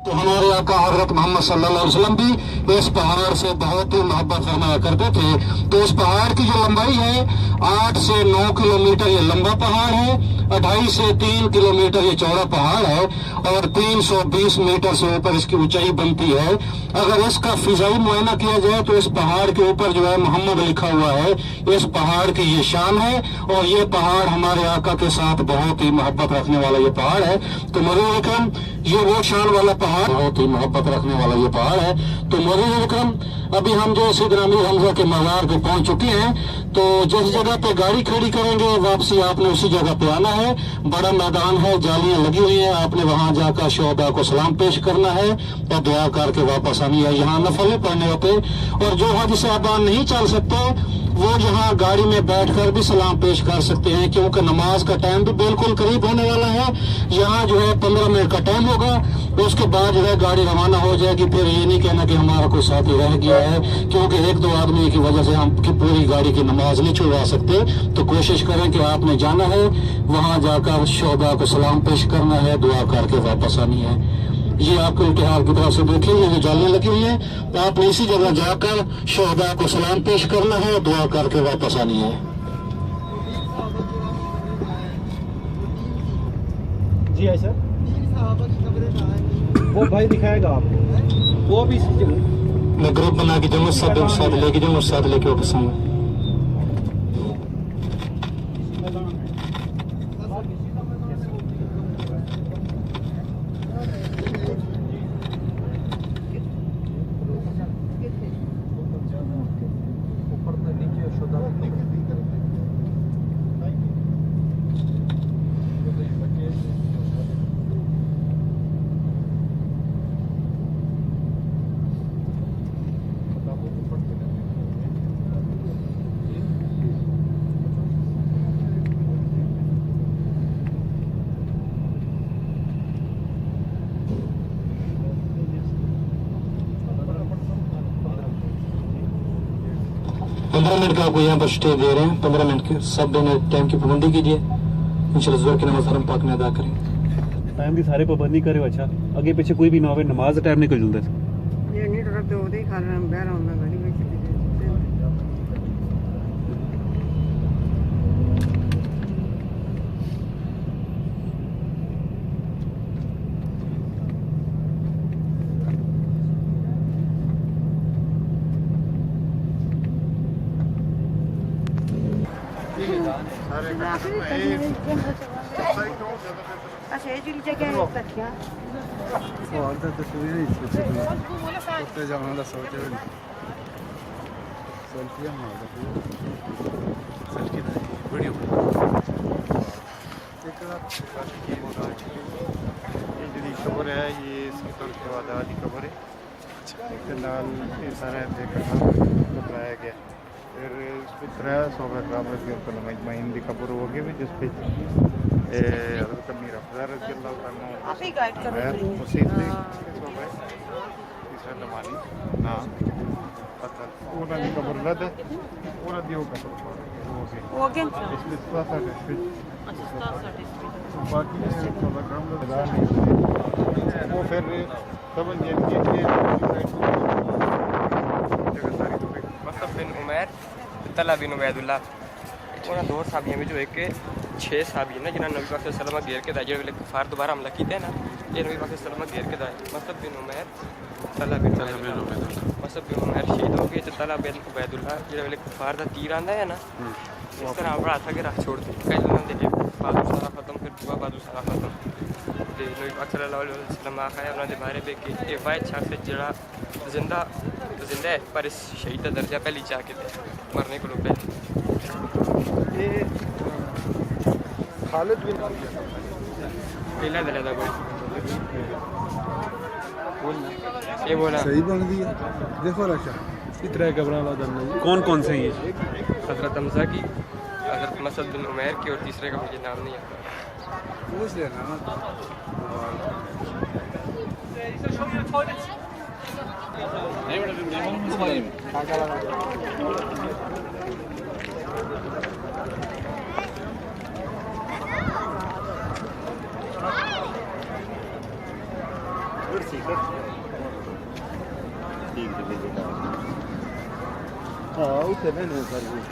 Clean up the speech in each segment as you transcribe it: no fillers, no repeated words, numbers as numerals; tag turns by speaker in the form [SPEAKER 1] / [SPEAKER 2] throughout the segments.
[SPEAKER 1] तो हमारे आका हजरत मोहम्मद सल्लल्लाहु अलैहि वसल्लम भी इस पहाड़ से बहुत ही मोहब्बत फरमाया करते थे। तो इस पहाड़ की जो लंबाई है 8 से 9 किलोमीटर ये लंबा पहाड़ है, 2.5 से 3 किलोमीटर ये चौड़ा पहाड़ है और 320 मीटर से ऊपर इसकी ऊंचाई बनती है। अगर इसका फिजाई मुआयना किया जाए तो इस पहाड़ के ऊपर जो है मोहम्मद लिखा हुआ है। इस पहाड़ की ये शान है और ये पहाड़ हमारे आका के साथ बहुत ही मोहब्बत रखने वाला ये पहाड़ है। तो मौलवी अकरम ये वो शान वाला पहाड़, बहुत ही मोहब्बत रखने वाला ये पहाड़ है। तो मौलवी अकरम अभी हम जो सैयदना अमीर हमजा के मज़ार पे पहुंच चुके हैं। तो जिस जगह पे गाड़ी खड़ी करेंगे वापसी आपने उसी जगह पे आना है। बड़ा मैदान है, जालियां लगी हुई हैं, आपने वहां जाकर शोहदा को सलाम पेश करना है और दुआ करके वापस आनी है। यहाँ नफल पढ़ने होते और जो हज साहबान नहीं चल सकते वो यहाँ गाड़ी में बैठकर भी सलाम पेश कर सकते हैं, क्योंकि नमाज का टाइम भी बिल्कुल करीब होने वाला है। यहाँ जो है 15 मिनट का टाइम होगा, उसके बाद जो है गाड़ी रवाना हो जाएगी। फिर ये नहीं कहना कि हमारा कोई साथी रह गया है, क्योंकि 1-2 आदमी की वजह से हम पूरी गाड़ी की नमाज नहीं छुड़वा सकते। तो कोशिश करें कि आपने जाना है, वहां जाकर शोहदा को सलाम पेश करना है, दुआ करके वापस आनी है। ये आपको इम्तिहान की तरफ से देखिए, ये जो जालियां लगी हुई है, तो आपने इसी जगह जाकर शोहदा को सलाम पेश करना है, दुआ करके वापस आनी है।
[SPEAKER 2] जी है सर, वो भाई दिखाएगा आपको, वो भी
[SPEAKER 1] मैं ग्रुप बना के जाऊंगा, सब साथ लेके जाऊंगा, साथ लेके वापस आऊंगा। मिनट का आपको यहाँ पर स्टे दे रहे हैं, 15 मिनट के। सब ने टाइम की पाबंदी कीजिए, इंशाल्लाह ज़ोहर की नमाज हरम पाक में अदा करें।
[SPEAKER 2] टाइम की सारे पाबंदी करे। अच्छा आगे पीछे कोई भी ना हो, नमाज का टाइम निकल जल्दी
[SPEAKER 3] ये नहीं डरते होते ही खा रहे हैं, बहरा होना गाड़ी में चले जाते अच्छा ये जो जगह है तकिया
[SPEAKER 4] और तस्वीर ही उससे जाना दा सोचे सेल्फी मार सेल्फी वीडियो ये जो खबर है ये इसकी तरफ के बाद वाली खबर है। नाल ये सारा देखा बताया गया। फिर इस पर 300 का हिंदी खबर होगी भी जिस पे अमीर अफजल रज़ी अल्लाह तआला
[SPEAKER 3] आप ही गाइड कर रहे हैं।
[SPEAKER 4] तीसरा दमानी ना पता ਉਹਨਾਂ ਦੀ ਖਬਰ ਲੱਦ ਉਹਨਾਂ ਦੀ ਉਹ ਖਬਰ
[SPEAKER 3] वो अगेन
[SPEAKER 4] इसलिए 67
[SPEAKER 3] अच्छा 67
[SPEAKER 4] बाकी थोड़ा काम लगा नहीं वो फिर समझ गए कि
[SPEAKER 5] मतलब बिन उमैर तला बिन उबैदुल्ला उन्होंने 2 साहबियां में जो एक 6 साहबी है ना जिन्होंने नबी पाक सल्लल्लाहु अलैहि वसल्लम घेर के दाए, जो वेले कुफार दोबारा हमला किया है ना, ये नबी पाक सल्लल्लाहु अलैहि वसल्लम घेर के दाए। मतलब बिन उमैर तला बिन उबैदुल्ला, मतलब बिन उमैर शहीद हो गए तो तला बिन उबैदुल्ला जो वेले कुफार का तीर आंदा है ना, इस तरह अपना हाथ के राह छोड़ दी। कई उन्होंने दे बादू सारा खत्म, फिर दुआ बादू सारा खत्म ते नबी पाक सल्लल्लाहु अलैहि वसल्लम आखा है उन्होंने बारे में कि ये वाहिद शख्स जड़ा जिंदा है पर इस शहीद का दर्जा पहली चाह के मरने को पहले
[SPEAKER 4] खालिद बिन
[SPEAKER 5] पहला दला कोई ये बोला
[SPEAKER 4] सही बन दी है। देखो रशा इतना घबरा वाला नहीं।
[SPEAKER 2] कौन कौन से ये
[SPEAKER 5] हजरत हमजा की, हजरत मसद बिन उमैर की और तीसरे का मुझे नाम नहीं आता।
[SPEAKER 4] पूछ लेना ना।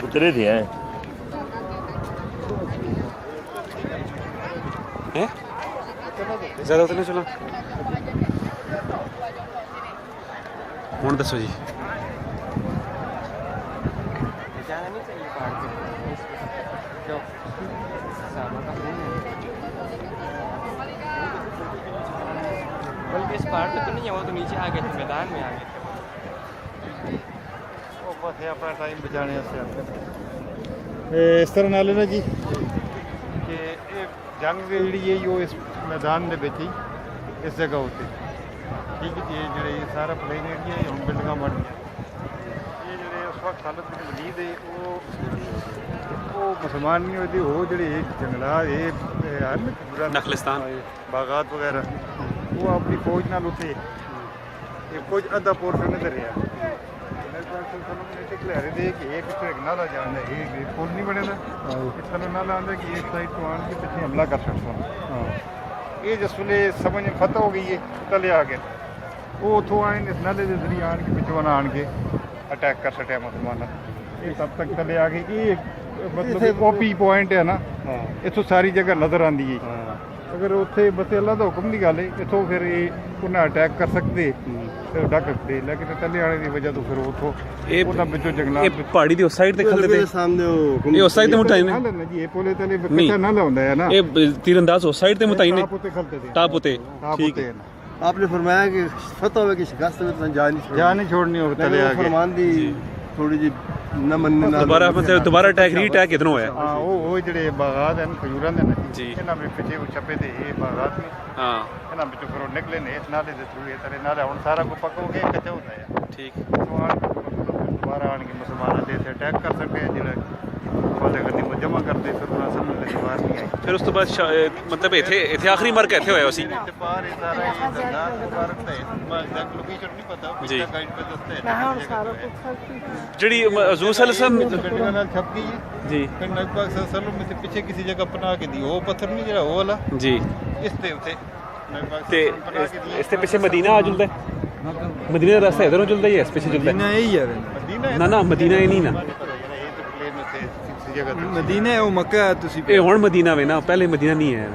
[SPEAKER 6] उतरे थे हैं
[SPEAKER 2] हैं ज़्यादा उतरने चलो ਹੁਣ ਦੱਸੋ ਜੀ
[SPEAKER 5] जाना नहीं चाहिए पहाड़ पे क्यों सामा का नहीं है बल्कि इस पहाड़ पे तो नहीं है वो तो नीचे आ गए थे मैदान में आ गए थे
[SPEAKER 4] ਉਹ ਬਸ ਇਹ ਆਪਣਾ ਟਾਈਮ ਬਚਾਉਣੇ ਵਾਸਤੇ ਇਸ ਤਰ੍ਹਾਂ ਨਾਲ ਨਾ ਜੀ ਕਿ ਇਹ ਜੰਗ ਜਿਹੜੀ ਹੈ ਉਹ ਇਸ ਮੈਦਾਨ ਦੇ ਵਿੱਚ ਹੀ ਇਸ ਜਗ੍ਹਾ ਉੱਤੇ ਠੀਕ ਹੈ ਜੀ ਇਹ ਜਿਹੜੇ ਸਾਰਾ ਪਲੇਨ ਏਰੀਆ ਹੁਣ ਬਿਲਡਿੰਗਾਂ ਬਣ ਗਈਆਂ ਇਹ ਜਿਹੜੇ ਉਸ ਵਕਤ ਹਾਲਤ ਵਿੱਚ ਮੌਜੂਦ ਹੈ ਉਹ ਮੁਸਲਮਾਨ ਨਹੀਂ ਹੋਏ ਉਹ ਜਿਹੜੇ ਇਹ ਜੰਗਲਾਤ ਇਹ ਹਨ
[SPEAKER 2] ਨਖਲਿਸਤਾਨ
[SPEAKER 4] ਬਾਗਾਤ ਵਗੈਰਾ ਉਹ ਆਪਣੀ ਫੌਜ ਨਾਲ ਉੱਥੇ ਇਹ ਕੁਝ ਅੱਧਾ ਪੋਰਸ਼ਨ ਇੱਧਰ ਰਿਹਾ ਖਿਲਾਰੇ ਦੇ ਕਿ ਇਹ ਪਿੱਛੇ ਇੱਕ ਨਾਲਾ ਜਾਂਦਾ ਇਹ ਪੁਲ ਨਹੀਂ ਬਣਿਆ ਇਸ ਤਰ੍ਹਾਂ ਨਾਲਾ ਆਉਂਦਾ ਕਿ ਇਸ ਸਾਈਡ ਤੋਂ ਆਣ ਕੇ ਪਿੱਛੇ ਹਮਲਾ ਕਰ ਸਕਦਾ ਇਹ ਜਿਸ ਵੇਲੇ ਸਮਝ ਫਤਹ ਹੋ ਗਈ ਹੈ ਤਲੇ ਆ ਗਏ ਉਹ ਉੱਥੋਂ ਆਏ ਇਸ ਨਾਲੇ ਦੇ ਜ਼ਰੀਏ ਆਣ ਕੇ ਪਿੱਛੋਂ ਆਣ ਕੇ ਅਟੈਕ ਕਰ ਸਕਿਆ ਮੁਸਲਮਾਨਾਂ ਇਹ ਤਦ ਤੱਕ ਤਲੇ ਆ ਗਏ ਕਿ ਮਤਲਬ ਓਪੀ ਪੁਆਇੰਟ ਹੈ ਨਾ ਇੱਥੋਂ ਸਾਰੀ ਜਗ੍ਹਾ ਨਜ਼ਰ ਆਉਂਦੀ ਹੈ ਅਗਰ ਉੱਥੇ ਬਸ ਅੱਲਾ ਦਾ ਹੁਕਮ ਦੀ ਗੱਲ ਹੈ ਇੱਥੋਂ ਫਿਰ ਇਹ ਉਹਨਾਂ ਅਟੈਕ ਕਰ ਸਕਦੇ ਤੇ ਡੱਕ ਸਕਦੇ ਲੇਕਿਨ ਤਲੇ ਆਣੇ ਦੀ ਵਜ੍ਹਾ ਤੋਂ ਫਿਰ ਉੱਥੋਂ ਉਹਨਾਂ ਵਿੱਚੋਂ ਜੰਗਲਾਤ
[SPEAKER 2] ਇਹ ਪਹਾੜੀ ਦੀ ਉਸ ਸਾਈਡ ਤੇ ਖਲਦੇ ਤੇ
[SPEAKER 7] सामने वो
[SPEAKER 2] ਇਹ ਉਸ ਸਾਈਡ ਤੇ ਮੁਤਾਇਨ
[SPEAKER 4] ਨਾ
[SPEAKER 2] ਹੈ
[SPEAKER 4] ਲੈਣਾ ਜੀ ਇਹ ਪੋਲੇ ਤਲੇ ਕੱਚਾ ਨਾ ਲਾਉਂਦਾ ਹੈ ਨਾ
[SPEAKER 2] ਇਹ ਤੀਰੰਦਾਜ਼ ਉਸ ਸਾਈਡ ਤੇ ਮੁਤਾਇਨ ਹੈ
[SPEAKER 4] ਟਾਪ ਉੱਤੇ ਖਲਤੇ ਤੇ
[SPEAKER 2] ਟਾਪ ਉਤੇ
[SPEAKER 4] ਟਾਪ
[SPEAKER 2] ਠੀਕ
[SPEAKER 4] ਉੱਤੇ
[SPEAKER 2] ਹੈ
[SPEAKER 4] ਨਾ
[SPEAKER 7] आपने फरमाया कि फतह हुआ कि शिकस्त में तो जान नहीं छोड़ी
[SPEAKER 4] ਜਾਨ ਨਹੀਂ ਛੋੜਨੀ ਉਹ
[SPEAKER 7] लेकिन
[SPEAKER 4] ਤਲੇ
[SPEAKER 7] वो
[SPEAKER 4] ਆ ਕੇ
[SPEAKER 7] फरमान दी थोड़ी जी न मनने ना
[SPEAKER 2] ਦੁਬਾਰਾ ਮਤਲਬ ਦੁਬਾਰਾ ਅਟੈਕ ਰੀਅਟੈਕ ਕਿਧਰੋਂ ਹੋਇਆ
[SPEAKER 4] ਹਾਂ ਉਹ ਜਿਹੜੇ ਬਾਗਾਤ ਹਨ ਖਜੂਰਾਂ ਦੇ ਨੇ
[SPEAKER 2] ਜੀ।
[SPEAKER 4] ਇਹਨਾਂ ਵਿੱਚ ਪਿੱਛੇ ਉਹ ਛੱਪੇ ਤੇ ਇਹ ਬਾਗਾਤ ਨੇ
[SPEAKER 2] ਹਾਂ
[SPEAKER 4] ਇਹਨਾਂ ਵਿੱਚੋਂ ਫਿਰ ਉਹ ਨਿਕਲੇ ਨੇ ਇਸ ਨਾਲੇ ਦੇ ਥਰੂ ਇਹ ਤਰੇ ਨਾਲੇ ਹੁਣ ਸਾਰਾ ਕੁ ਪੱਕ ਹੋ ਗਿਆ ਕੱਚਾ ਹੁੰਦਾ ਹੈ
[SPEAKER 2] ਠੀਕ
[SPEAKER 4] ਤੋਂ ਆਣ ਕੇ ਦੁਬਾਰਾ ਆਣ ਕੇ ਮੁਸਲਮਾਨਾਂ ਦੇ ਇੱਥੇ ਅਟੈਕ ਕਰ ਸਕਦੇ ਆ ਜਿਹੜਾ ਵਾਲੇ ਗੰਦੀ ਜਮ੍ਹਾਂ ਕਰਦੇ ਫਿਰ ਉਹਨਾਂ ਸਮਝ ਲੈ ਦੀਵਾਰ ਨਹੀਂ ਆਈ
[SPEAKER 2] ਫਿਰ ਉਸ ਤੋਂ ਬਾਅਦ ਮਤਲਬ ਇੱਥੇ ਆਖਰੀ ਮਾਰ ਕੇ ਇੱਥੇ ਹੋਇਆ ਸੀ
[SPEAKER 4] ਤੇ ਬਾਹਰ ਇਹ ਸਾਰਾ ਇਹ ਦੰਦਾ ਮੁਬਾਰਕ ਹੈ ਮੈਂ ਐਗਜ਼ੈਕਟ ਲੋਕੇਸ਼ਨ ਨਹੀਂ ਪਤਾ
[SPEAKER 2] ਜੀ।
[SPEAKER 4] ਪਿੱਛੇ ਗਾਈਡ पे ਦੱਸਦੇ
[SPEAKER 3] ਮੈਂ ਹੁਣ ਸਾਰਾ ਕੁਝ
[SPEAKER 2] ਜਿਹੜੀ ਹਜ਼ੂਰ ਸੱਲਮ
[SPEAKER 4] ਬਿਲਡਿੰਗਾਂ ਨਾਲ ਛਪ ਗਈ ਹੈ
[SPEAKER 2] ਜੀ
[SPEAKER 4] ਫਿਰ ਨਬੀ ਪਾਕ ਸੱਲੱਲਾਹੁ ਅਲੈहि वसल्लम ਪਿੱਛੇ ਕਿਸੇ ਜਗ੍ਹਾ ਪਨਾਹ ਕੇ ਦੀ ਉਹ ਪੱਥਰ ਨਹੀਂ ਜਿਹੜਾ ਉਹ ਵਾਲਾ
[SPEAKER 2] ਜੀ
[SPEAKER 4] ਇਸ ਦੇ ਉੱਤੇ ਨਬੀ ਪਾਕ
[SPEAKER 2] ਤੇ
[SPEAKER 4] ਸੱਲੱਲਾਹੁ ਅਲੈहि वसल्लम ਪਨਾਹ ਕੇ ਦੀ
[SPEAKER 2] ਇਸ ਤੇ ਪਿੱਛੇ ਮਦੀਨਾ ਆ ਜੁਲਦਾ ਹੈ ਮਦੀਨਾ ਦਾ ਰਸਤਾ ਇਧਰੋਂ ਜੁਲਦਾ ਹੀ ਹੈ ਇਸ ਪਿੱਛੇ ਜੁਲਦਾ ਹੈ
[SPEAKER 7] यही है
[SPEAKER 4] ਮਦੀਨਾ
[SPEAKER 2] ਨਾ ਨਾ ਮਦੀਨਾ ਇਹ ਨਹੀਂ ਨਾ
[SPEAKER 4] ਇਹ ਤਾਂ ਪਲੇਨ ਉੱਤੇ ਕਿਸੇ ਜਗ੍ਹਾ ਤੇ
[SPEAKER 7] मदीना है वो मक्का है तुसी
[SPEAKER 2] ਇਹ ਹੁਣ ਮਦੀਨਾ ਵੇ ਨਾ ਪਹਿਲੇ ਮਦੀਨਾ ਨਹੀਂ ਹੈ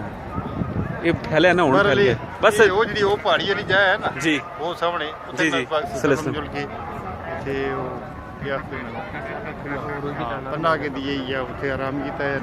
[SPEAKER 2] ਇਹ ਫੈਲਿਆ ਨਾ ਹੁਣ ਫੈਲ ਗਿਆ ਬਸ
[SPEAKER 4] ਇਹ ਉਹ ਜਿਹੜੀ ਉਹ ਪਹਾੜੀ ਵਾਲੀ ਜਗ੍ਹਾ ਹੈ ਨਾ
[SPEAKER 2] ਜੀ
[SPEAKER 4] ਉਹ ਸਾਹਮਣੇ
[SPEAKER 2] ਜੀ,
[SPEAKER 4] ਉੱਥੇ
[SPEAKER 2] ਜੀ।
[SPEAKER 4] ਨਬੀ ਪਾਕ ਸੱਲੱਲਾਹੁ ਅਲੈहि वसल्लम ਜੁਲ ਕੇ ਤੇ ਉਹ ਗਿਆ ਪਨਾਹ ਕੇ ਦੀ ਹੈ ਉੱਥੇ ਆਰਾਮ ਕੀਤਾ ਹੈ